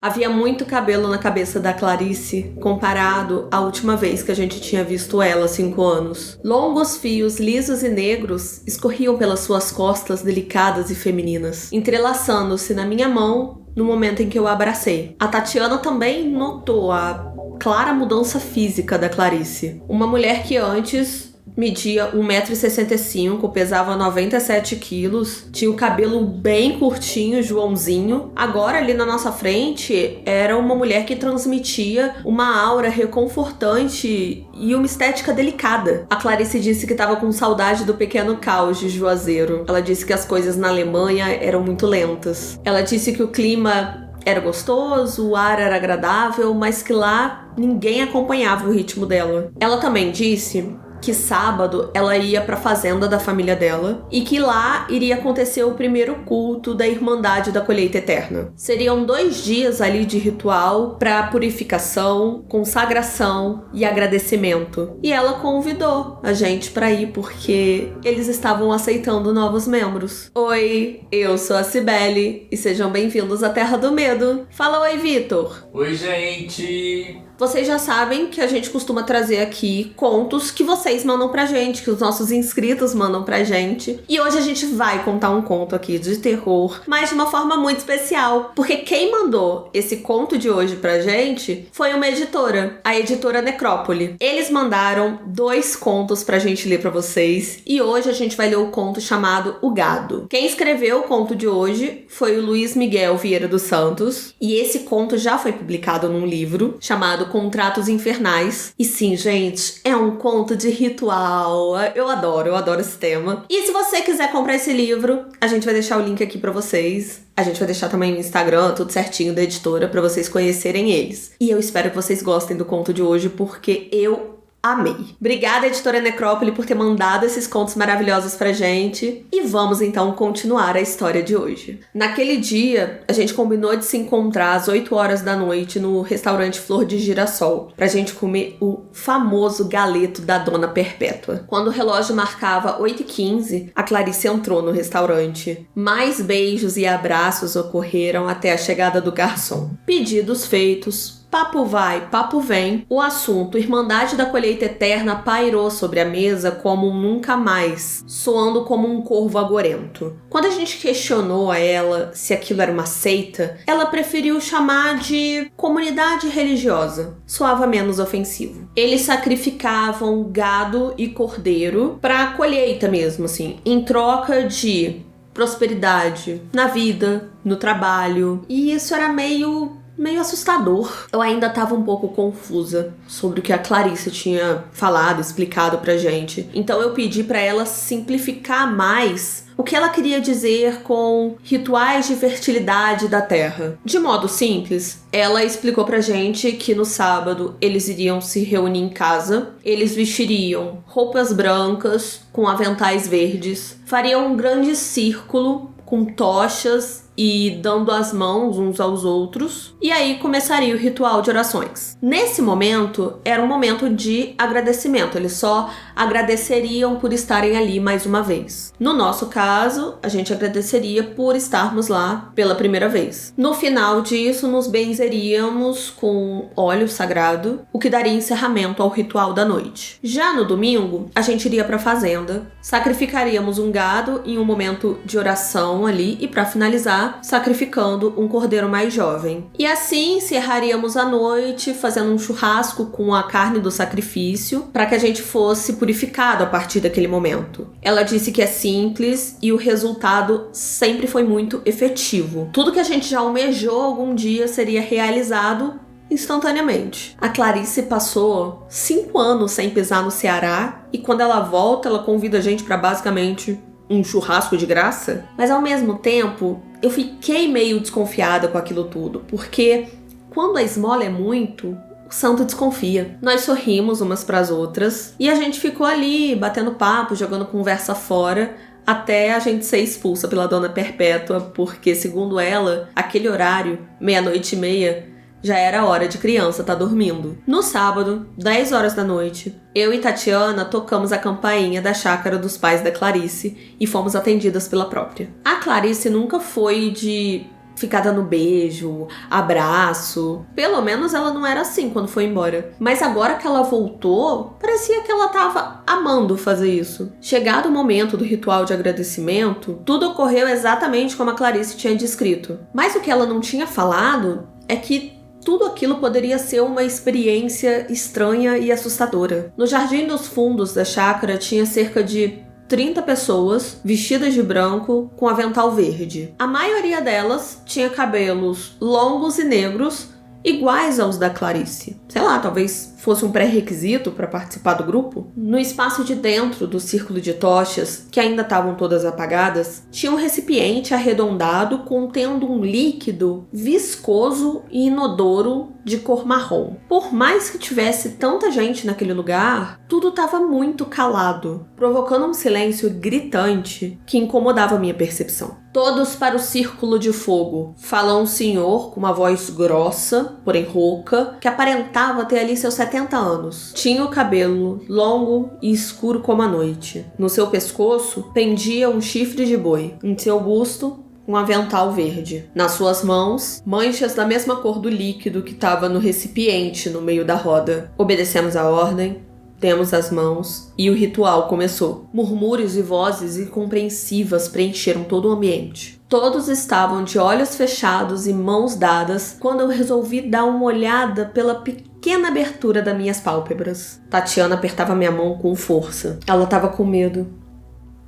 Havia muito cabelo na cabeça da Clarice comparado à última vez que a gente tinha visto ela há 5 anos. Longos fios lisos e negros escorriam pelas suas costas delicadas e femininas, entrelaçando-se na minha mão no momento em que eu a abracei. A Tatiana também notou a clara mudança física da Clarice. Uma mulher que antes media 1,65 m, pesava 97 quilos, tinha o cabelo bem curtinho, Joãozinho. Agora, ali na nossa frente, era uma mulher que transmitia uma aura reconfortante e uma estética delicada. A Clarice disse que estava com saudade do pequeno caos de Juazeiro. Ela disse que as coisas na Alemanha eram muito lentas. Ela disse que o clima era gostoso, o ar era agradável, mas que lá ninguém acompanhava o ritmo dela. Ela também disse que sábado ela ia para a fazenda da família dela e que lá iria acontecer o primeiro culto da Irmandade da Colheita Eterna. Seriam 2 dias ali de ritual para purificação, consagração e agradecimento. E ela convidou a gente para ir porque eles estavam aceitando novos membros. Oi, eu sou a Cibele e sejam bem-vindos à Terra do Medo. Fala oi, Vitor. Oi, gente. Vocês já sabem que a gente costuma trazer aqui contos que vocês mandam pra gente, que os nossos inscritos mandam pra gente. E hoje a gente vai contar um conto aqui de terror, mas de uma forma muito especial. Porque quem mandou esse conto de hoje pra gente foi uma editora, a editora Necrópole. Eles mandaram 2 contos pra gente ler pra vocês. E hoje a gente vai ler o conto chamado O Gado. Quem escreveu o conto de hoje foi o Luiz Miguel Vieira dos Santos. E esse conto já foi publicado num livro chamado Contratos Infernais. E sim, gente, é um conto de ritual. Eu adoro esse tema. E se você quiser comprar esse livro, a gente vai deixar o link aqui pra vocês. A gente vai deixar também no Instagram, tudo certinho da editora, pra vocês conhecerem eles. E eu espero que vocês gostem do conto de hoje, porque eu amei. Obrigada, editora Necrópole, por ter mandado esses contos maravilhosos pra gente. E vamos então continuar a história de hoje. Naquele dia, a gente combinou de se encontrar às 8 horas da noite no restaurante Flor de Girassol, pra gente comer o famoso galeto da Dona Perpétua. Quando o relógio marcava 8h15, a Clarice entrou no restaurante. Mais beijos e abraços ocorreram até a chegada do garçom. Pedidos feitos. Papo vai, papo vem, o assunto Irmandade da Colheita Eterna pairou sobre a mesa como um nunca mais, soando como um corvo agorento. Quando a gente questionou a ela se aquilo era uma seita, ela preferiu chamar de comunidade religiosa, soava menos ofensivo. Eles sacrificavam gado e cordeiro pra colheita mesmo, assim, em troca de prosperidade na vida, no trabalho, e isso era meio assustador. Eu ainda tava um pouco confusa sobre o que a Clarice tinha falado, explicado pra gente. Então eu pedi pra ela simplificar mais o que ela queria dizer com rituais de fertilidade da terra. De modo simples, ela explicou pra gente que no sábado eles iriam se reunir em casa, eles vestiriam roupas brancas com aventais verdes, fariam um grande círculo com tochas e dando as mãos uns aos outros, e aí começaria o ritual de orações. Nesse momento, era um momento de agradecimento, eles só agradeceriam por estarem ali mais uma vez. No nosso caso, a gente agradeceria por estarmos lá pela primeira vez. No final disso, nos benzeríamos com óleo sagrado, o que daria encerramento ao ritual da noite. Já no domingo, a gente iria para a fazenda, sacrificaríamos um gado em um momento de oração ali, e para finalizar, sacrificando um cordeiro mais jovem. E assim encerraríamos a noite fazendo um churrasco com a carne do sacrifício para que a gente fosse purificado a partir daquele momento. Ela disse que é simples e o resultado sempre foi muito efetivo. Tudo que a gente já almejou algum dia seria realizado instantaneamente. A Clarice passou 5 anos sem pisar no Ceará e quando ela volta, ela convida a gente para basicamente um churrasco de graça, mas ao mesmo tempo eu fiquei meio desconfiada com aquilo tudo, porque quando a esmola é muito, o santo desconfia. Nós sorrimos umas pras outras e a gente ficou ali batendo papo, jogando conversa fora, até a gente ser expulsa pela Dona Perpétua, porque segundo ela, aquele horário, 00:30, já era hora de criança tá dormindo. No sábado, 10 horas da noite, eu e Tatiana tocamos a campainha da chácara dos pais da Clarice e fomos atendidas pela própria. A Clarice nunca foi de ficar dando beijo, abraço. Pelo menos ela não era assim quando foi embora. Mas agora que ela voltou, parecia que ela tava amando fazer isso. Chegado o momento do ritual de agradecimento, tudo ocorreu exatamente como a Clarice tinha descrito. Mas o que ela não tinha falado é que tudo aquilo poderia ser uma experiência estranha e assustadora. No jardim dos fundos da chácara tinha cerca de 30 pessoas vestidas de branco com avental verde. A maioria delas tinha cabelos longos e negros, iguais aos da Clarice. Sei lá, talvez fosse um pré-requisito para participar do grupo. No espaço de dentro do círculo de tochas, que ainda estavam todas apagadas, tinha um recipiente arredondado contendo um líquido viscoso e inodoro de cor marrom. Por mais que tivesse tanta gente naquele lugar, tudo estava muito calado, provocando um silêncio gritante que incomodava minha percepção. Todos para o círculo de fogo, falou um senhor com uma voz grossa, porém rouca, que aparentava ter ali seus 70 anos. Tinha o cabelo longo e escuro como a noite. No seu pescoço pendia um chifre de boi. Em seu busto, um avental verde. Nas suas mãos, manchas da mesma cor do líquido que estava no recipiente no meio da roda. Obedecemos a ordem, demos as mãos e o ritual começou. Murmúrios e vozes incompreensivas preencheram todo o ambiente. Todos estavam de olhos fechados e mãos dadas quando eu resolvi dar uma olhada pela pequena abertura das minhas pálpebras. Tatiana apertava minha mão com força. Ela estava com medo.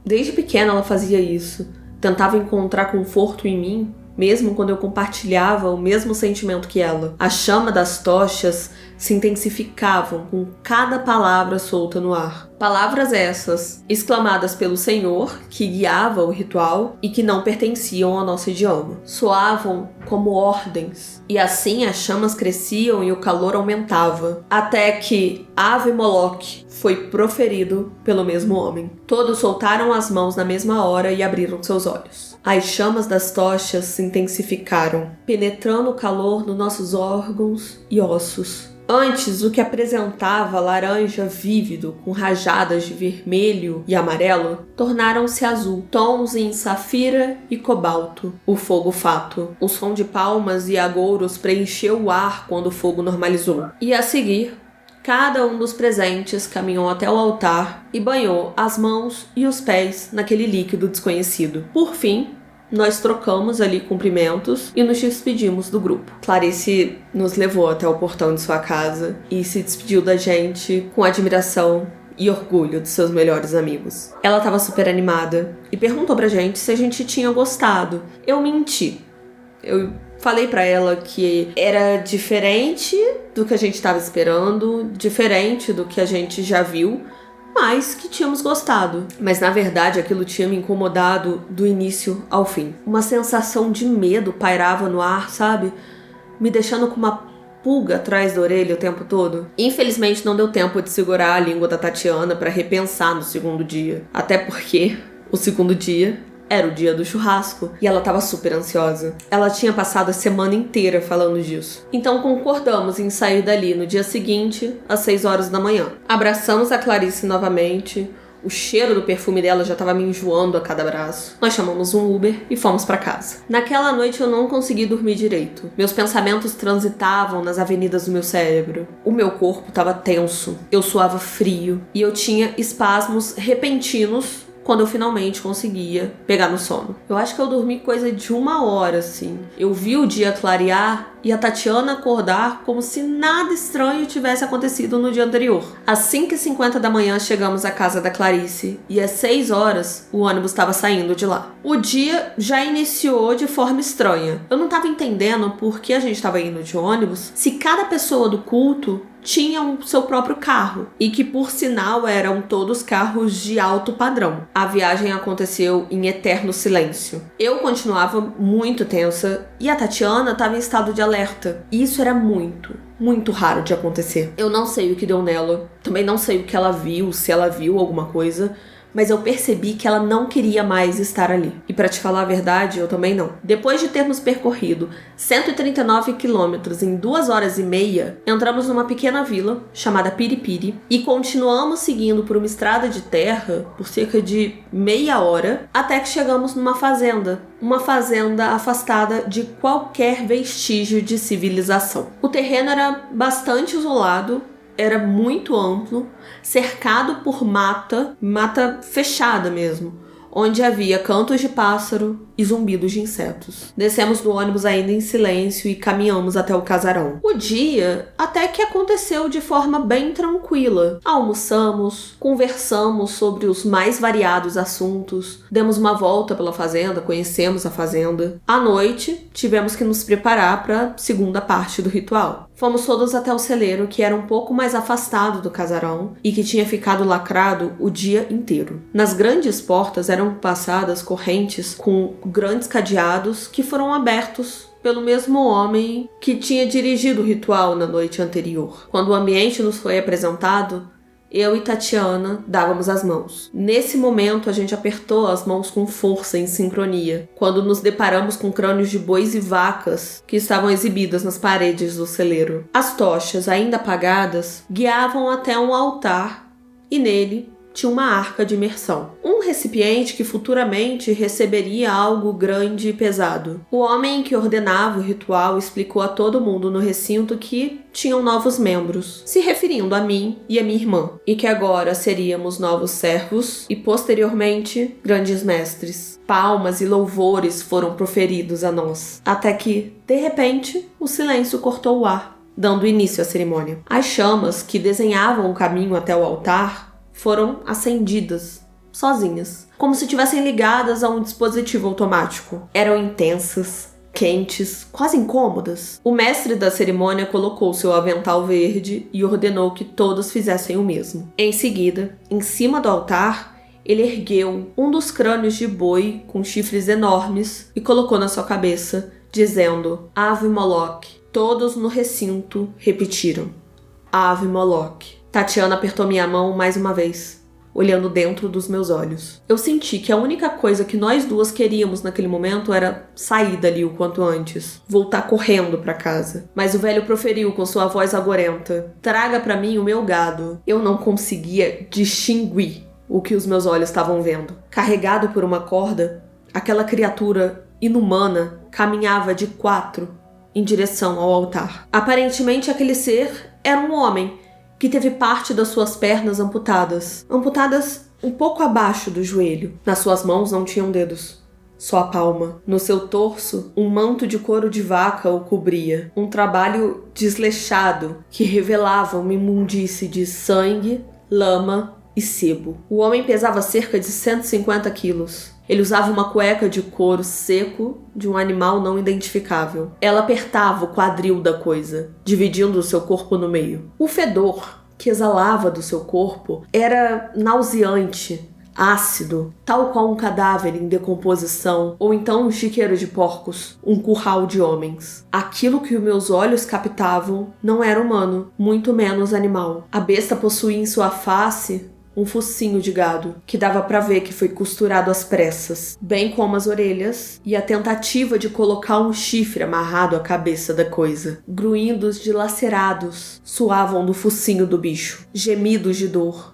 Desde pequena ela fazia isso. Tentava encontrar conforto em mim, mesmo quando eu compartilhava o mesmo sentimento que ela. A chama das tochas se intensificavam com cada palavra solta no ar. Palavras essas, exclamadas pelo Senhor, que guiava o ritual e que não pertenciam ao nosso idioma. Soavam como ordens, e assim as chamas cresciam e o calor aumentava, até que Ave Moloch foi proferido pelo mesmo homem. Todos soltaram as mãos na mesma hora e abriram seus olhos. As chamas das tochas se intensificaram, penetrando o calor nos nossos órgãos e ossos. Antes, o que apresentava laranja vívido com rajadas de vermelho e amarelo tornaram-se azul, tons em safira e cobalto. O fogo fato. O som de palmas e agouros preencheu o ar quando o fogo normalizou. E a seguir, cada um dos presentes caminhou até o altar e banhou as mãos e os pés naquele líquido desconhecido. Por fim, nós trocamos ali cumprimentos e nos despedimos do grupo. Clarice nos levou até o portão de sua casa e se despediu da gente com admiração e orgulho dos seus melhores amigos. Ela estava super animada e perguntou pra gente se a gente tinha gostado. Eu menti. Eu falei pra ela que era diferente do que a gente estava esperando, diferente do que a gente já viu, mas que tínhamos gostado. Mas na verdade aquilo tinha me incomodado do início ao fim. Uma sensação de medo pairava no ar, sabe? Me deixando com uma pulga atrás da orelha o tempo todo. Infelizmente não deu tempo de segurar a língua da Tatiana para repensar no segundo dia. Até porque o segundo dia era o dia do churrasco e ela tava super ansiosa. Ela tinha passado a semana inteira falando disso. Então concordamos em sair dali no dia seguinte, às 6 horas da manhã. Abraçamos a Clarice novamente. O cheiro do perfume dela já tava me enjoando a cada abraço. Nós chamamos um Uber e fomos pra casa. Naquela noite eu não consegui dormir direito. Meus pensamentos transitavam nas avenidas do meu cérebro. O meu corpo tava tenso. Eu suava frio. E eu tinha espasmos repentinos quando eu finalmente conseguia pegar no sono. Eu acho que eu dormi coisa de 1 hora, assim. Eu vi o dia clarear e a Tatiana acordar como se nada estranho tivesse acontecido no dia anterior. Às 5h50 da manhã chegamos à casa da Clarice e às 6 horas o ônibus estava saindo de lá. O dia já iniciou de forma estranha. Eu não estava entendendo por que a gente estava indo de ônibus se cada pessoa do culto tinha o seu próprio carro e que, por sinal, eram todos carros de alto padrão. A viagem aconteceu em eterno silêncio. Eu continuava muito tensa e a Tatiana estava em estado de alerta. E isso era muito raro de acontecer. Eu não sei o que deu nela, também não sei o que ela viu, se ela viu alguma coisa, mas eu percebi que ela não queria mais estar ali. E pra te falar a verdade, eu também não. Depois de termos percorrido 139 quilômetros em 2 horas e meia, entramos numa pequena vila chamada Piripiri e continuamos seguindo por uma estrada de terra por cerca de meia hora até que chegamos numa fazenda. Uma fazenda afastada de qualquer vestígio de civilização. O terreno era bastante isolado, era muito amplo, cercado por mata fechada mesmo, onde havia cantos de pássaro e zumbidos de insetos. Descemos do ônibus ainda em silêncio e caminhamos até o casarão. O dia até que aconteceu de forma bem tranquila. Almoçamos, conversamos sobre os mais variados assuntos, demos uma volta pela fazenda, conhecemos a fazenda. À noite, tivemos que nos preparar para a segunda parte do ritual. Fomos todos até o celeiro, que era um pouco mais afastado do casarão e que tinha ficado lacrado o dia inteiro. Nas grandes portas eram passadas correntes com grandes cadeados que foram abertos pelo mesmo homem que tinha dirigido o ritual na noite anterior. Quando o ambiente nos foi apresentado, eu e Tatiana dávamos as mãos. Nesse momento, a gente apertou as mãos com força em sincronia, quando nos deparamos com crânios de bois e vacas que estavam exibidas nas paredes do celeiro. As tochas, ainda apagadas, guiavam até um altar e nele tinha uma arca de imersão. Um recipiente que futuramente receberia algo grande e pesado. O homem que ordenava o ritual explicou a todo mundo no recinto que tinham novos membros, se referindo a mim e a minha irmã, e que agora seríamos novos servos e posteriormente grandes mestres. Palmas e louvores foram proferidos a nós, até que, de repente, o silêncio cortou o ar, dando início à cerimônia. As chamas que desenhavam o caminho até o altar foram acendidas, sozinhas, como se estivessem ligadas a um dispositivo automático. Eram intensas, quentes, quase incômodas. O mestre da cerimônia colocou seu avental verde e ordenou que todos fizessem o mesmo. Em seguida, em cima do altar, ele ergueu um dos crânios de boi com chifres enormes e colocou na sua cabeça, dizendo Ave Moloch. Todos no recinto repetiram Ave Moloch. Tatiana apertou minha mão mais uma vez, olhando dentro dos meus olhos. Eu senti que a única coisa que nós duas queríamos naquele momento era sair dali o quanto antes, voltar correndo para casa. Mas o velho proferiu com sua voz agorenta: traga para mim o meu gado. Eu não conseguia distinguir o que os meus olhos estavam vendo. Carregado por uma corda, aquela criatura inumana caminhava de 4 em direção ao altar. Aparentemente aquele ser era um homem, que teve parte das suas pernas amputadas um pouco abaixo do joelho. Nas suas mãos não tinham dedos, só a palma. No seu torso, um manto de couro de vaca o cobria, um trabalho desleixado que revelava uma imundície de sangue, lama e sebo. O homem pesava cerca de 150 quilos. Ele usava uma cueca de couro seco de um animal não identificável. Ela apertava o quadril da coisa, dividindo o seu corpo no meio. O fedor que exalava do seu corpo era nauseante, ácido, tal qual um cadáver em decomposição, ou então um chiqueiro de porcos, um curral de homens. Aquilo que os meus olhos captavam não era humano, muito menos animal. A besta possuía em sua face um focinho de gado, que dava pra ver que foi costurado às pressas, bem como as orelhas e a tentativa de colocar um chifre amarrado à cabeça da coisa. Gruindos dilacerados soavam do focinho do bicho, gemidos de dor,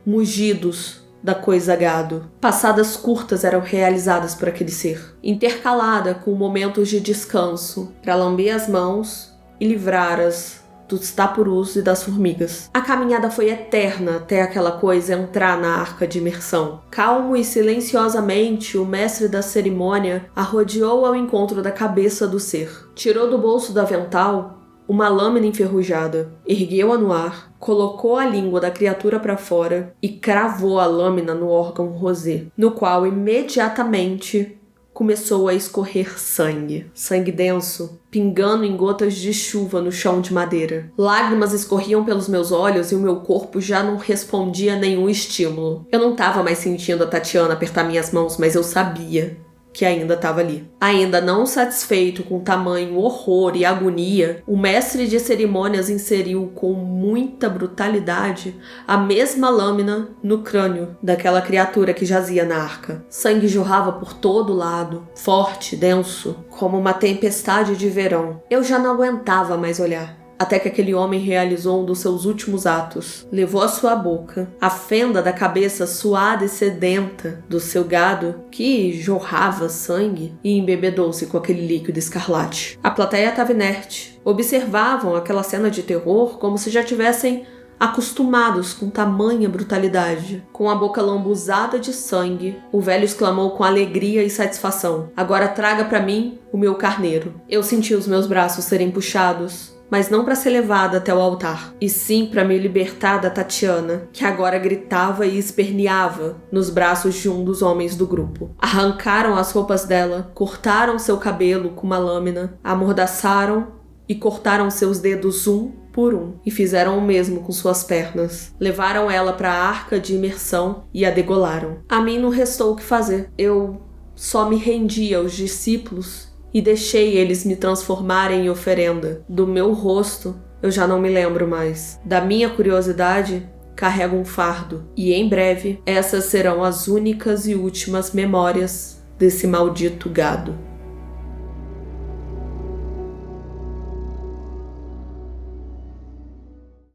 mugidos da coisa gado. Passadas curtas eram realizadas por aquele ser, intercalada com momentos de descanso para lamber as mãos e livrar-as dos tapurus e das formigas. A caminhada foi eterna até aquela coisa entrar na arca de imersão. Calmo e silenciosamente, o mestre da cerimônia arrodeou ao encontro da cabeça do ser. Tirou do bolso do avental uma lâmina enferrujada, ergueu-a no ar, colocou a língua da criatura para fora e cravou a lâmina no órgão rosé, no qual imediatamente começou a escorrer sangue. Sangue denso, pingando em gotas de chuva no chão de madeira. Lágrimas escorriam pelos meus olhos e o meu corpo já não respondia a nenhum estímulo. Eu não estava mais sentindo a Tatiana apertar minhas mãos, mas eu sabia que ainda estava ali. Ainda não satisfeito com tamanho horror e agonia, o mestre de cerimônias inseriu com muita brutalidade a mesma lâmina no crânio daquela criatura que jazia na arca. Sangue jorrava por todo lado, forte, denso, como uma tempestade de verão. Eu já não aguentava mais olhar. Até que aquele homem realizou um dos seus últimos atos. Levou à sua boca a fenda da cabeça suada e sedenta do seu gado, que jorrava sangue, e embebedou-se com aquele líquido escarlate. A plateia estava inerte. Observavam aquela cena de terror como se já tivessem acostumados com tamanha brutalidade. Com a boca lambuzada de sangue, o velho exclamou com alegria e satisfação: "Agora traga para mim o meu carneiro." Eu senti os meus braços serem puxados, mas não para ser levada até o altar, e sim para me libertar da Tatiana, que agora gritava e esperneava nos braços de um dos homens do grupo. Arrancaram as roupas dela, cortaram seu cabelo com uma lâmina, amordaçaram e cortaram seus dedos um por um, e fizeram o mesmo com suas pernas. Levaram ela para a arca de imersão e a degolaram. A mim não restou o que fazer. Eu só me rendi aos discípulos e deixei eles me transformarem em oferenda. Do meu rosto, eu já não me lembro mais. Da minha curiosidade, carrego um fardo. E em breve, essas serão as únicas e últimas memórias desse maldito gado.